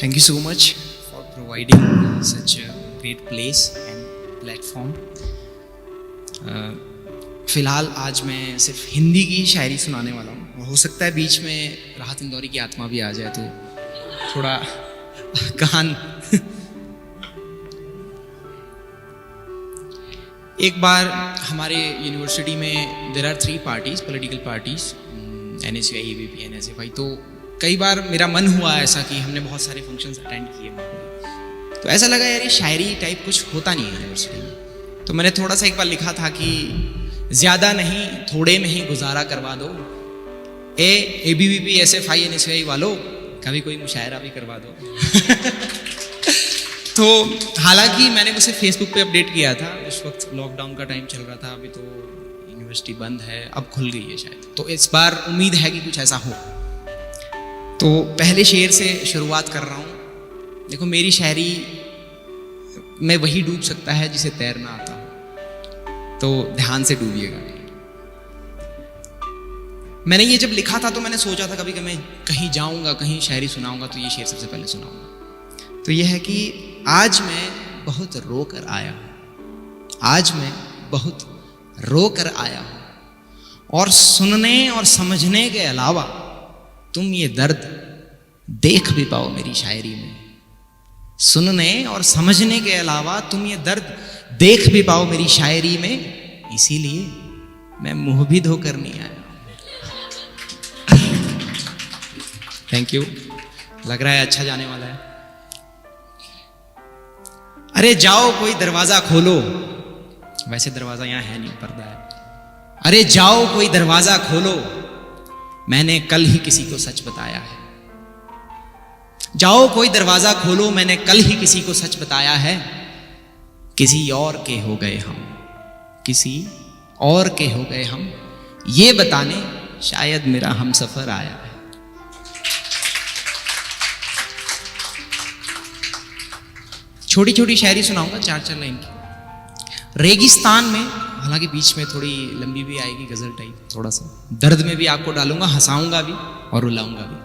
Thank you so much for providing such a great place and platform. फ़िलहाल आज मैं सिर्फ हिंदी की शायरी सुनाने वाला हूँ. हो सकता है बीच में राहत इंदौरी की आत्मा भी आ जाए तो थोड़ा कान. एक बार हमारे यूनिवर्सिटी में there are 3 parties, political parties, NSUI, ABP, NSFI. तो कई बार मेरा मन हुआ ऐसा कि हमने बहुत सारे फंक्शंस अटेंड किए, तो ऐसा लगा यार ये शायरी टाइप कुछ होता नहीं है यूनिवर्सिटी में. तो मैंने थोड़ा सा एक बार लिखा था कि ज़्यादा नहीं थोड़े में ही गुजारा करवा दो, ABVP, SFI, NSUI वालों कभी कोई मुशायरा भी करवा दो. तो हालांकि मैंने उसे फेसबुक पे अपडेट किया था, उस वक्त लॉकडाउन का टाइम चल रहा था, अभी तो यूनिवर्सिटी बंद है, अब खुल गई है शायद. तो इस बार उम्मीद है कि कुछ ऐसा हो. तो पहले शेर से शुरुआत कर रहा हूँ. देखो मेरी शायरी में वही डूब सकता है जिसे तैरना आता हो, तो ध्यान से डूबिएगा. मैंने ये जब लिखा था तो मैंने सोचा था कभी मैं कहीं जाऊंगा, कहीं शायरी सुनाऊंगा तो ये शेर सबसे पहले सुनाऊंगा. तो यह है कि आज मैं बहुत रो कर आया हूँ, आज मैं बहुत रो कर आया हूँ, और सुनने और समझने के अलावा तुम ये दर्द देख भी पाओ मेरी शायरी में. सुनने और समझने के अलावा तुम ये दर्द देख भी पाओ मेरी शायरी में, इसीलिए मैं मुंह भी धोकर नहीं आया. Thank you. लग रहा है अच्छा जाने वाला है. अरे जाओ कोई दरवाजा खोलो, वैसे दरवाजा यहां है नहीं, पर्दा है. अरे जाओ कोई दरवाजा खोलो, मैंने कल ही किसी को सच बताया है. जाओ कोई दरवाजा खोलो, मैंने कल ही किसी को सच बताया है. किसी और के हो गए हम, किसी और के हो गए हम, ये बताने शायद मेरा हमसफर आया है. छोटी छोटी शायरी सुनाऊंगा, 4-4 लाइन की. रेगिस्तान में, हालांकि बीच में थोड़ी लंबी भी आएगी गजल टाइप, थोड़ा सा दर्द में भी आपको डालूंगा, हंसाऊंगा भी और रुलाऊंगा भी.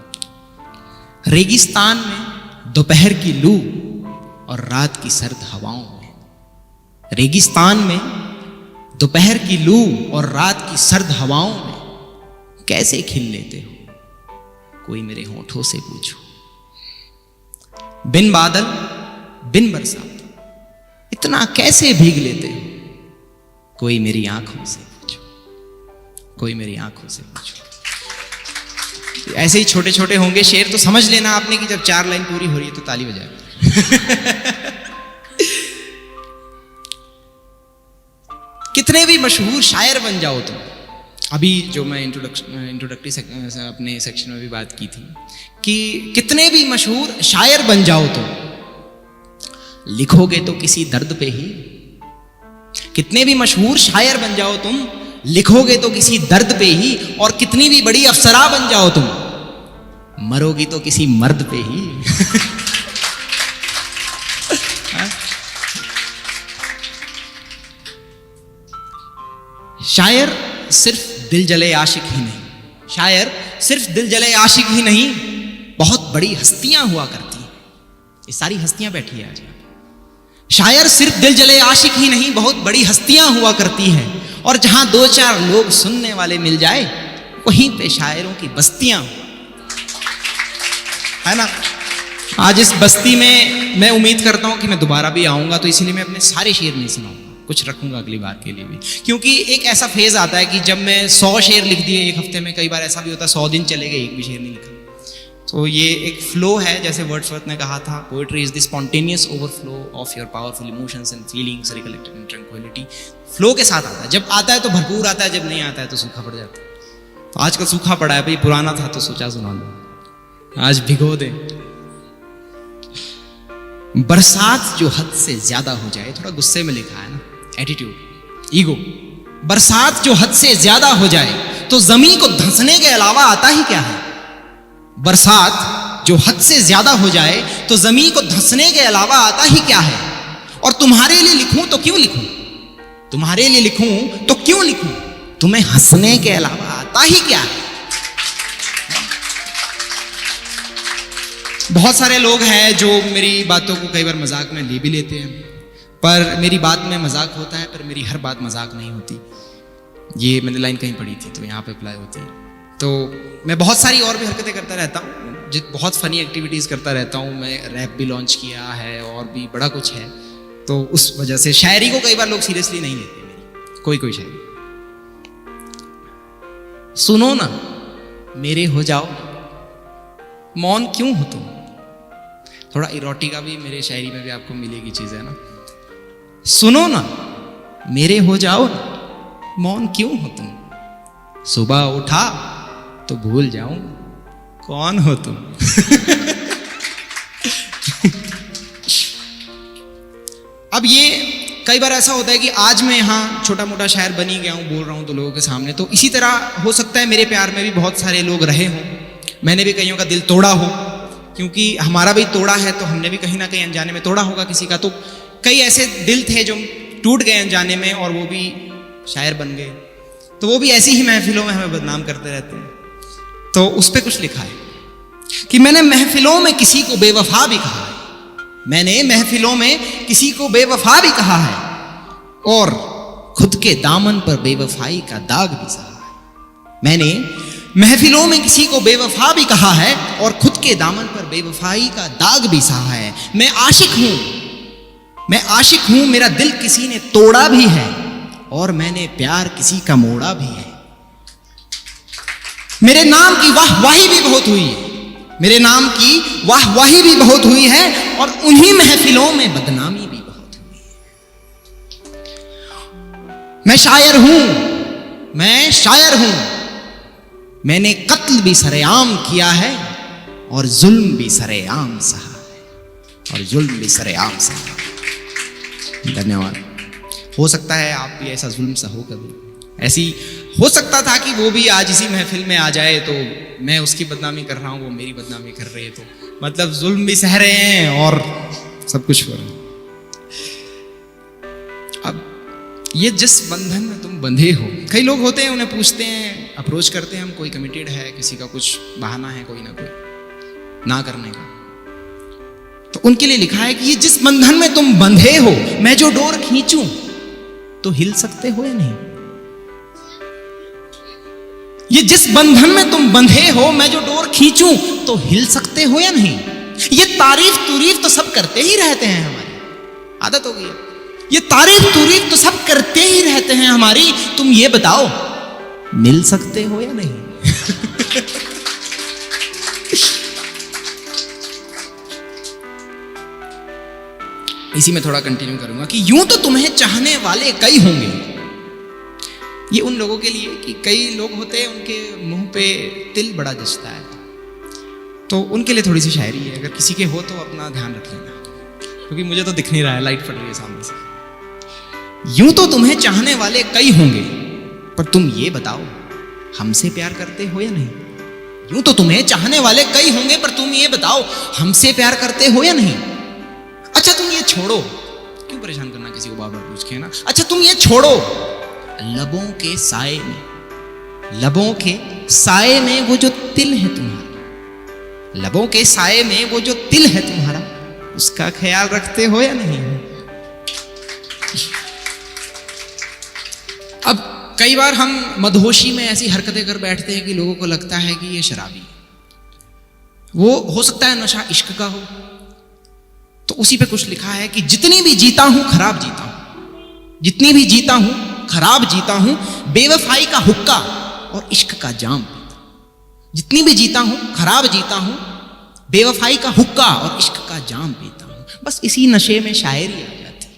रेगिस्तान में दोपहर की लू और रात की सर्द हवाओं में, रेगिस्तान में दोपहर की लू और रात की सर्द हवाओं में कैसे खिल लेते हो, कोई मेरे होठों से पूछो. बिन बादल बिन बरसात इतना कैसे भीग लेते हो, कोई मेरी आंखों से पूछो, कोई मेरी आंखों से पूछो. ऐसे ही छोटे छोटे होंगे शेर, तो समझ लेना आपने कि जब 4 लाइन पूरी हो रही है तो ताली बजाए. कितने भी मशहूर शायर बन जाओ तुम, अभी जो मैं इंट्रोडक्टरी अपने सेक्शन में भी बात की थी कि कितने भी मशहूर शायर बन जाओ तुम, लिखोगे तो किसी दर्द पे ही. कितने भी मशहूर शायर बन जाओ तुम, लिखोगे तो किसी दर्द पे ही. और कितनी भी बड़ी अफसरा बन जाओ तुम, मरोगी तो किसी मर्द पे ही. शायर सिर्फ दिल जले आशिक ही नहीं, शायर सिर्फ दिल जले आशिक ही नहीं, बहुत बड़ी हस्तियां हुआ करती हैं. ये सारी हस्तियां बैठी है आज. शायर सिर्फ दिल जले आशिक ही नहीं, बहुत बड़ी हस्तियां हुआ करती हैं. और जहां 2-4 लोग सुनने वाले मिल जाए, वहीं पे शायरों की बस्तियां, है ना. आज इस बस्ती में मैं उम्मीद करता हूं कि मैं दोबारा भी आऊंगा, तो इसलिए मैं अपने सारे शेर नहीं सुनाऊंगा, कुछ रखूंगा अगली बार के लिए भी. क्योंकि एक ऐसा फेज आता है कि जब मैं 100 शेर लिख दिए एक हफ्ते में, कई बार ऐसा भी होता है 100 दिन चले गए एक भी शेर नहीं लिखा. तो ये एक फ्लो है, जैसे वर्ड्सवर्थ ने कहा था, poetry is the spontaneous overflow of your powerful emotions and feelings recollected in tranquillity. Flow के साथ आता है, जब आता है तो भरपूर आता है, जब नहीं आता है तो सूखा पड़ जाता है. तो आज का सूखा पड़ा है भाई, पुराना था तो सोचा सुना लो, आज भिगो दे. बरसात जो हद से ज्यादा हो जाए, थोड़ा गुस्से में लिखा है ना, एटीट्यूड, ईगो. बरसात जो हद से ज्यादा हो जाए तो जमीन को धंसने के अलावा आता ही क्या है. बरसात जो हद से ज्यादा हो जाए तो जमीन को धंसने के अलावा आता ही क्या है. और तुम्हारे लिए लिखूं तो क्यों लिखूं, तुम्हारे लिए लिखूं तो क्यों लिखूं, तुम्हें हंसने के अलावा आता ही क्या है. बहुत सारे लोग हैं जो मेरी बातों को कई बार मजाक में ले भी लेते हैं, पर मेरी बात में मजाक होता है, पर मेरी हर बात मजाक नहीं होती। ये मैंने लाइन कहीं पढ़ी थी तो यहाँ पे अप्लाई होती है। तो मैं बहुत सारी और भी हरकतें करता रहता हूँ, बहुत फनी एक्टिविटीज़ करता रहता हूँ। मैं रैप भी लॉन्च किया है और भी बड़ा कुछ है, तो उस वजह से शायरी को कई बार लोग सीरियसली नहीं लेते मेरी कोई शायरी। सुनो ना मेरे हो जाओ, मौन क्यों हो तुम। थोड़ा इरोटिका भी मेरे शायरी में भी आपको मिलेगी चीज है ना। सुनो ना मेरे हो जाओ, मौन क्यों हो तुम। सुबह उठा तो भूल जाऊं कौन हो तुम। अब ये कई बार ऐसा होता है कि आज मैं यहाँ छोटा मोटा शायर बन ही गया हूँ, बोल रहा हूँ तो लोगों के सामने, तो इसी तरह हो सकता है मेरे प्यार में भी बहुत सारे लोग रहे हों। मैंने भी कईयों का दिल तोड़ा हो, क्योंकि हमारा भी तोड़ा है तो हमने भी कहीं ना कहीं अनजाने में तोड़ा होगा किसी का। तो कई ऐसे दिल थे जो टूट गए अनजाने में और वो भी शायर बन गए, तो वो भी ऐसी ही महफिलों में हमें बदनाम करते रहते हैं। तो उस पर कुछ लिखा है कि मैंने महफिलों में किसी को बेवफा भी कहा है, मैंने महफिलों में किसी को बेवफा भी कहा है, और खुद के दामन पर बेवफाई का दाग भी सहा है। मैंने महफिलों में किसी को बेवफा भी कहा है और खुद के दामन पर बेवफाई का दाग भी सहा है। मैं आशिक हूं, मेरा दिल किसी ने तोड़ा भी है और मैंने प्यार किसी का मोड़ा भी है। मेरे नाम की वाहवाही भी बहुत हुई है, मेरे नाम की वाहवाही भी बहुत हुई है और उन्हीं महफिलों में बदनामी भी बहुत हुई है। मैं शायर हूं, मैंने कत्ल भी सरेआम किया है और जुल्म भी सरेआम सहा है, और जुल्म भी सरेआम सहा है। धन्यवाद। हो सकता है आप भी ऐसा जुल्म सहो कभी, ऐसी हो सकता था कि वो भी आज इसी महफिल में आ जाए, तो मैं उसकी बदनामी कर रहा हूँ, वो मेरी बदनामी कर रही है, तो मतलब जुल्म भी सह रहे हैं और सब कुछ हो रहा है। अब ये जिस बंधन में तुम बंधे हो, कई लोग होते हैं उन्हें पूछते हैं, अप्रोच करते हैं हम, कोई कमिटेड है, किसी का कुछ बहाना है कोई ना कोई ना करने का, तो उनके लिए लिखा है कि ये जिस बंधन में तुम बंधे हो, मैं जो डोर खींचूं तो हिल सकते हो या नहीं। ये जिस बंधन में तुम बंधे हो, मैं जो डोर खींचूं तो हिल सकते हो या नहीं। ये तारीफ तो सब करते ही रहते हैं, हमारी आदत हो गई है। ये तारीफ तो सब करते ही रहते हैं हमारी, तुम ये बताओ मिल सकते हो या नहीं। इसी में थोड़ा कंटिन्यू करूंगा कि यूं तो तुम्हें चाहने वाले कई होंगे। ये उन लोगों के लिए कि कई लोग होते हैं उनके मुंह पे तिल बड़ा जचता है, तो उनके लिए थोड़ी सी शायरी है। अगर किसी के हो तो अपना ध्यान रख लेना, क्योंकि मुझे तो दिख नहीं रहा है, लाइट पड़ रही है सामने से। यूं तो तुम्हें चाहने वाले कई होंगे, पर तुम ये बताओ हमसे प्यार करते हो या नहीं। यूं तो तुम्हें चाहने वाले कई होंगे, पर तुम ये बताओ हमसे प्यार करते हो या नहीं। अच्छा तुम ये छोड़ो, क्यों परेशान करना किसी को बार बार पूछ के, ना। अच्छा तुम ये छोड़ो, लबों के साए में वो जो तिल है तुम्हारा, लबों के साए में वो जो तिल है तुम्हारा, उसका ख्याल रखते हो या नहीं। अब कई बार हम मदहोशी में ऐसी हरकतें कर बैठते हैं कि लोगों को लगता है कि ये शराबी, वो हो सकता है नशा इश्क का हो। तो उसी पे कुछ लिखा है कि जितनी भी जीता हूं खराब जीता हूं, जितनी भी जीता हूं खराब जीता हूं, बेवफाई का हुक्का और इश्क का जाम पीता हूं। जितनी भी जीता हूं खराब जीता हूं, बेवफाई का हुक्का और इश्क का जाम पीता हूं। बस इसी नशे में शायरी आ जाती है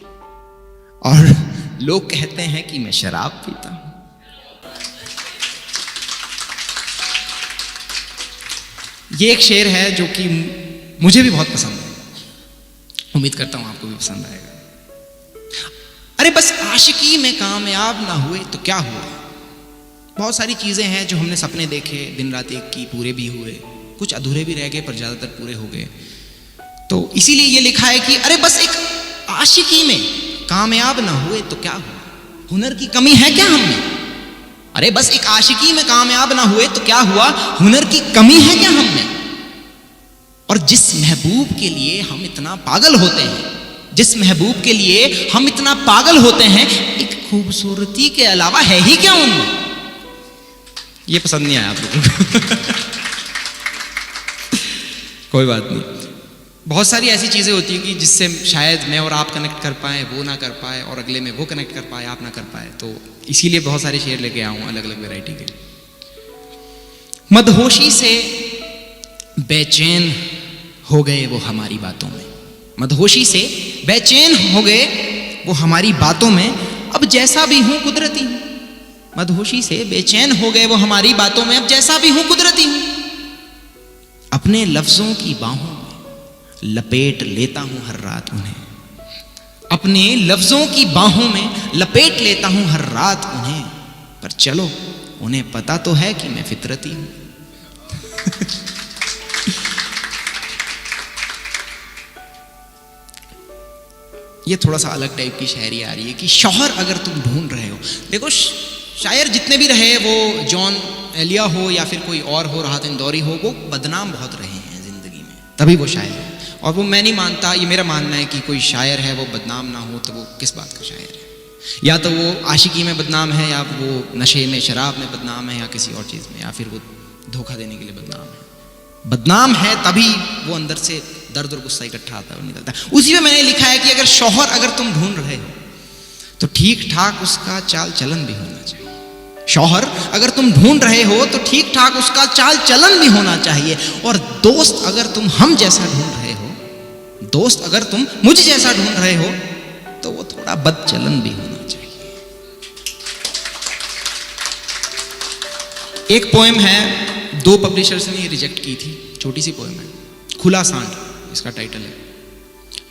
और लोग कहते हैं कि मैं शराब पीता हूं। ये एक शेर है जो कि मुझे भी बहुत पसंद है, उम्मीद करता हूं आपको भी पसंद आएगा। अरे बस आशिकी में कामयाब ना हुए तो क्या हुआ। बहुत सारी चीजें हैं जो हमने सपने देखे, दिन रात एक की, पूरे भी हुए, कुछ अधूरे भी रह गए, पर ज्यादातर पूरे हो गए। तो इसीलिए ये लिखा है कि अरे बस एक आशिकी में कामयाब ना हुए तो क्या हुआ, हुनर की कमी है क्या हम में। अरे बस एक आशिकी में कामयाब ना हुए तो क्या हुआ, हुनर की कमी है क्या हम में। और जिस महबूब के लिए हम इतना पागल होते हैं, जिस महबूब के लिए हम इतना पागल होते हैं, एक खूबसूरती के अलावा है ही क्या उनमें? ये पसंद नहीं आया आप लोगों को। कोई बात नहीं। बहुत सारी ऐसी चीजें होती हैं कि जिससे शायद मैं और आप कनेक्ट कर पाए, वो ना कर पाए, और अगले में वो कनेक्ट कर पाए, आप ना कर पाए। तो इसीलिए बहुत सारे शेर लेके आऊँ अलग अलग वैरायटी के। मदहोशी से बेचैन हो गए वो हमारी बातों में, मदहोशी से बेचैन हो गए वो हमारी बातों में, अब जैसा भी हूं कुदरती हूं। मदहोशी से बेचैन हो गए वो हमारी बातों में, अब जैसा भी हूं कुदरती हूं। अपने लफ्जों की बाहों में लपेट लेता हूं हर रात उन्हें, अपने लफ्जों की बाहों में लपेट लेता हूं हर रात उन्हें। पर चलो उन्हें पता तो है कि मैं फितरती हूं। ये थोड़ा सा अलग टाइप की शायरी आ रही है कि शौहर अगर तुम ढूंढ रहे हो। देखो शायर जितने भी रहे, वो जॉन एलिया हो या फिर कोई और हो, राहत इंदौरी हो, वो बदनाम बहुत रहे हैं जिंदगी में, तभी वो शायर है। और वो मैं नहीं मानता, ये मेरा मानना है कि कोई शायर है वो बदनाम ना हो तो वो किस बात का शायर है? या तो वो आशिकी में बदनाम है, या वो नशे में शराब में बदनाम है, या किसी और चीज़ में, या फिर वो धोखा देने के लिए बदनाम है। बदनाम है तभी वो अंदर से दर्द और गुस्सा इकट्ठा आता है और निकलता है। उसी में मैंने लिखा है कि अगर शौहर अगर तुम ढूंढ रहे हो तो ठीक ठाक उसका चाल चलन भी होना चाहिए। शौहर अगर तुम ढूंढ रहे हो तो ठीक ठाक उसका चाल चलन भी होना चाहिए। और दोस्त अगर तुम हम जैसा ढूंढ रहे हो, दोस्त अगर तुम मुझ जैसा ढूंढ रहे हो, तो वो थोड़ा बद चलन भी होना चाहिए। एक पोएम है, 2 पब्लिशर्स ने रिजेक्ट की थी, छोटी सी पोएम है, खुला सांड इसका टाइटल है।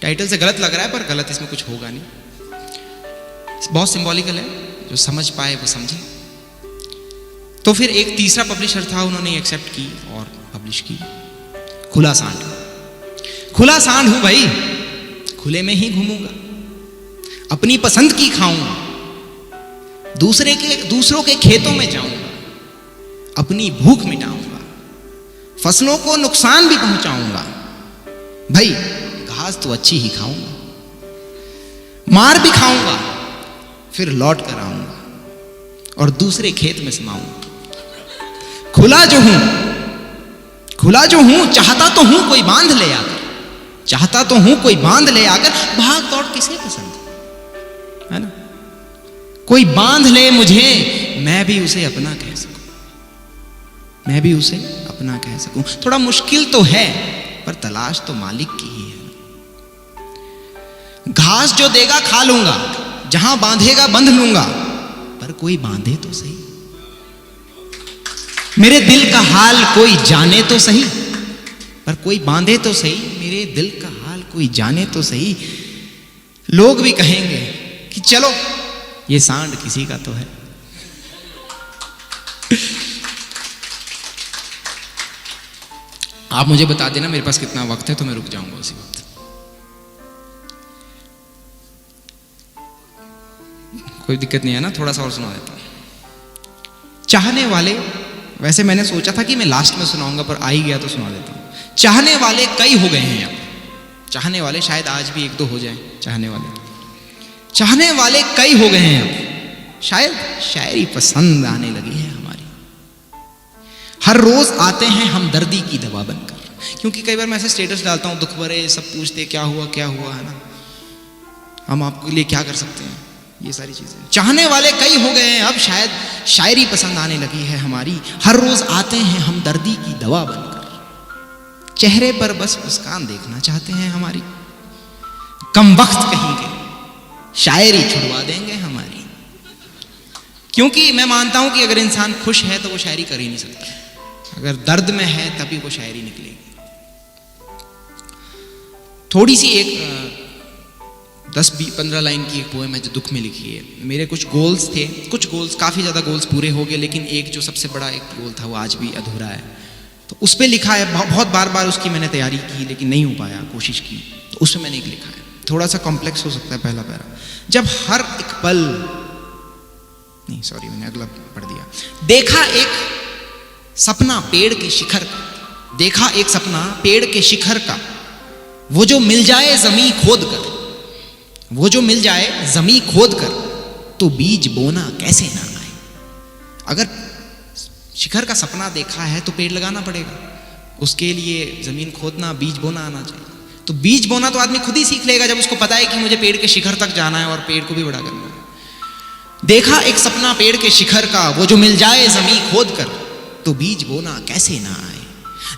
टाइटल से गलत लग रहा है पर गलत इसमें कुछ होगा नहीं, बहुत सिंबॉलिकल है, जो समझ पाए वो समझे। तो फिर एक तीसरा पब्लिशर था, उन्होंने एक्सेप्ट की और पब्लिश की, खुला सांड। खुला सांड हूं भाई, खुले में ही घूमूंगा, अपनी पसंद की खाऊंगा, दूसरों के खेतों में जाऊंगा, अपनी भूख मिटाऊंगा, फसलों को नुकसान भी पहुंचाऊंगा। भाई घास तो अच्छी ही खाऊंगा, मार भी खाऊंगा, फिर लौट कर आऊंगा और दूसरे खेत में समाऊंगा। खुला जो हूं चाहता तो हूं कोई बांध ले आकर, चाहता तो हूं कोई बांध ले आकर, भाग दौड़ किसे पसंद है ना? कोई बांध ले मुझे, मैं भी उसे अपना कह सकूं, मैं भी उसे अपना कह सकूं। थोड़ा मुश्किल तो है पर तलाश तो मालिक की ही है। घास जो देगा खा लूंगा, जहां बांधेगा बंध लूंगा, पर कोई बांधे तो सही। मेरे दिल का हाल कोई जाने तो सही, पर कोई बांधे तो सही। मेरे दिल का हाल कोई जाने तो सही। लोग भी कहेंगे कि चलो ये सांड किसी का तो है। आप मुझे बता देना मेरे पास कितना वक्त है, तो मैं रुक जाऊंगा उसी वक्त। कोई दिक्कत नहीं है ना? थोड़ा सा और सुना देता हूं। चाहने वाले, वैसे मैंने सोचा था कि मैं लास्ट में सुनाऊंगा पर आ ही गया तो सुना देता हूं। चाहने वाले कई हो गए हैं अब, चाहने वाले शायद आज भी 1-2 हो जाए। चाहने वाले कई हो गए हैं अब, शायद शायरी पसंद आने लगी है हमारी। हर रोज आते हैं हम दर्दी की दवा बनकर, क्योंकि कई बार मैं ऐसे स्टेटस डालता हूं दुख भरे, सब पूछते क्या हुआ है ना, हम आपके लिए क्या कर सकते हैं, ये सारी चीजें। चाहने वाले कई हो गए हैं अब, शायद शायरी पसंद आने लगी है हमारी। हर रोज आते हैं हम दर्दी की दवा बनकर, चेहरे पर बस मुस्कान देखना चाहते हैं हमारी। कम वक्त कहीं के शायरी छुड़वा देंगे हमारी, क्योंकि मैं मानता हूं कि अगर इंसान खुश है तो वो शायरी कर ही नहीं सकता, अगर दर्द में है तभी वो शायरी निकलेगी। थोड़ी सी एक 10-15 लाइन की एक पोएम है जो दुख में लिखी है। मेरे कुछ गोल्स थे, कुछ गोल्स, काफ़ी ज़्यादा गोल्स पूरे हो गए, लेकिन एक जो सबसे बड़ा एक गोल था वो आज भी अधूरा है, तो उस पर लिखा है। बहुत बार उसकी मैंने तैयारी की लेकिन नहीं हो पाया, कोशिश की, तो उसमें मैंने एक लिखा है। थोड़ा सा कॉम्प्लेक्स हो सकता है पहला पैरा। जब हर एक पल, नहीं सॉरी मैंने अगला पढ़ दिया। देखा एक सपना पेड़ के शिखर का, देखा एक सपना पेड़ के शिखर का, वो जो मिल जाए जमी खोद कर, वो जो मिल जाए जमी खोद कर, तो बीज बोना कैसे ना आए। अगर शिखर का सपना देखा है तो पेड़ लगाना पड़ेगा, उसके लिए जमीन खोदना, बीज बोना आना चाहिए। तो बीज बोना तो आदमी खुद ही सीख लेगा जब उसको पता है कि मुझे पेड़ के शिखर तक जाना है और पेड़ को भी बड़ा करना है। देखा एक सपना पेड़ के शिखर का, वो जो मिल जाए जमीन खोद कर, तो बीज बोना कैसे ना आए।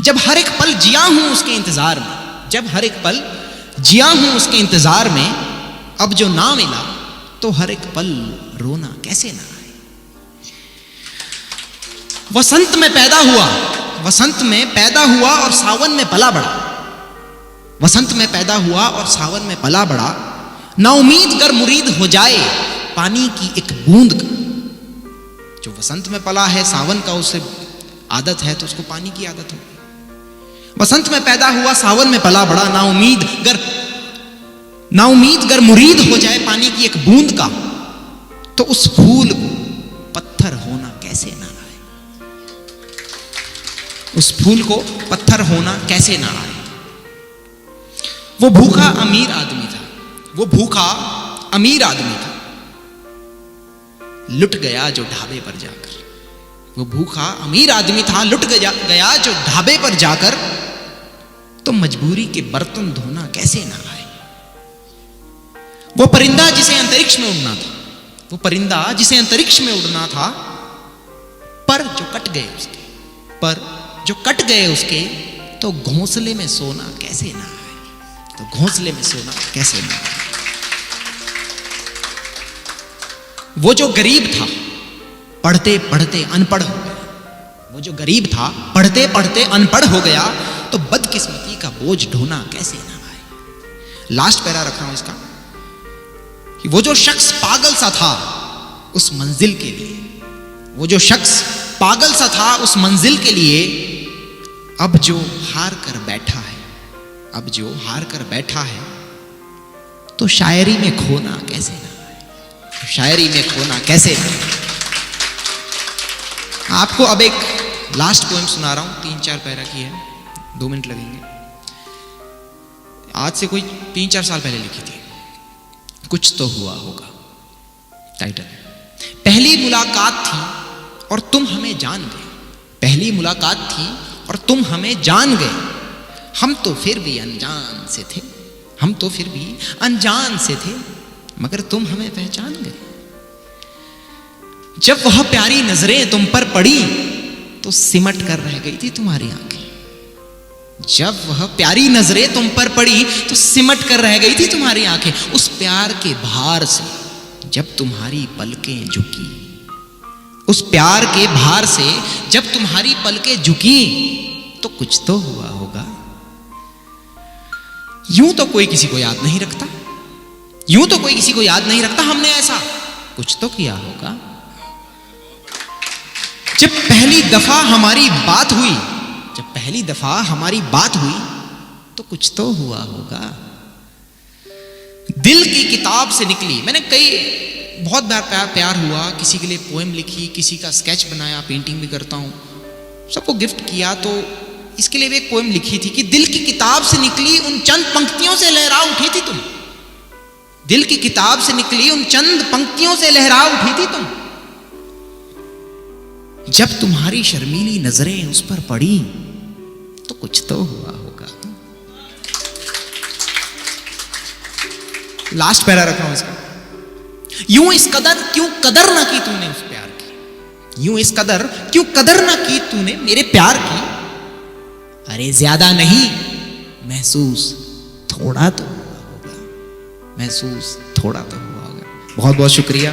जब हर एक पल जिया हूं उसके इंतजार में, जब हर एक पल जिया हूं उसके इंतजार में, अब जो ना मिला तो हर एक पल रोना कैसे ना आए। वसंत में पैदा हुआ, वसंत में पैदा हुआ और सावन में पला बढ़ा, वसंत में पैदा हुआ और सावन में पला बढ़ा, ना उम्मीद गर मुरीद हो जाए पानी की एक बूंद का। जो वसंत में पला है, सावन का उसे आदत है तो उसको पानी की आदत होगी। वसंत में पैदा हुआ, सावन में पला बढ़ा, ना उम्मीद गर मुरीद हो जाए पानी की एक बूंद का, तो उस फूल को पत्थर होना कैसे ना आए। उस फूल को पत्थर होना कैसे ना आए। वो भूखा अमीर आदमी था, वो भूखा अमीर आदमी था, लुट गया जो ढाबे पर जाकर। वो भूखा अमीर आदमी था, लुट गया जो ढाबे पर जाकर, तो मजबूरी के बर्तन धोना कैसे ना आए। वो परिंदा जिसे अंतरिक्ष में उड़ना था, वो परिंदा जिसे अंतरिक्ष में उड़ना था, पर जो कट गए उसके, पर जो कट गए उसके, तो घोंसले में सोना कैसे ना आए। तो घोंसले में सोना कैसे ना आए। वो जो गरीब था, पढ़ते पढ़ते अनपढ़ हो गया। वो जो गरीब था, पढ़ते पढ़ते अनपढ़ हो गया, तो बदकिस्मती का बोझ ढोना कैसे ना आए। लास्ट पैरा रख रहा हूं इसका, कि वो जो शख्स पागल सा था उस मंजिल के लिए, वो जो शख्स पागल सा था उस मंजिल के लिए, अब जो हार कर बैठा है, अब जो हार कर बैठा है, तो शायरी में खोना कैसे ना आए। शायरी में खोना कैसे ना आए। आपको अब एक लास्ट पोएम सुना रहा हूं, 3-4 पैरा की है, 2 मिनट लगेंगे। आज से कोई 3-4 साल पहले लिखी थी। कुछ तो हुआ होगा, टाइटल। पहली मुलाकात थी और तुम हमें जान गए, पहली मुलाकात थी और तुम हमें जान गए। हम तो फिर भी अनजान से थे, हम तो फिर भी अनजान से थे, मगर तुम हमें पहचान गए। जब वह प्यारी नजरें तुम पर पड़ी, तो सिमट कर रह गई थी तुम्हारी आंखें। जब वह प्यारी नजरें तुम पर पड़ी, तो सिमट कर रह गई थी तुम्हारी आंखें। उस प्यार के भार से जब तुम्हारी पलकें झुकी, उस प्यार के भार से जब तुम्हारी पलकें झुकी, तो कुछ तो हुआ होगा। यूं तो कोई किसी को याद नहीं रखता, यूं तो कोई किसी को याद नहीं रखता, हमने ऐसा कुछ तो किया होगा। जब पहली दफा हमारी बात हुई, जब पहली दफा हमारी बात हुई, तो कुछ तो हुआ होगा। दिल की किताब से निकली, मैंने कई बहुत बार प्यार हुआ, किसी के लिए पोएम लिखी, किसी का स्केच बनाया, पेंटिंग भी करता हूं, सबको गिफ्ट किया। तो इसके लिए भी एक पोएम लिखी थी कि दिल की किताब से निकली उन चंद पंक्तियों से लहरा उठी थी तुम। दिल की किताब से निकली उन चंद पंक्तियों से लहरा उठी थी तुम। जब तुम्हारी शर्मीली नजरें उस पर पड़ी, तो कुछ तो हुआ होगा। लास्ट पैरा रखा हूं इसका। यूं इस कदर क्यों कदर ना की तूने उस प्यार की, यूं इस कदर क्यों कदर ना की तूने मेरे प्यार की। अरे ज्यादा नहीं, महसूस थोड़ा तो हुआ होगा, महसूस थोड़ा तो हुआ होगा। बहुत बहुत शुक्रिया।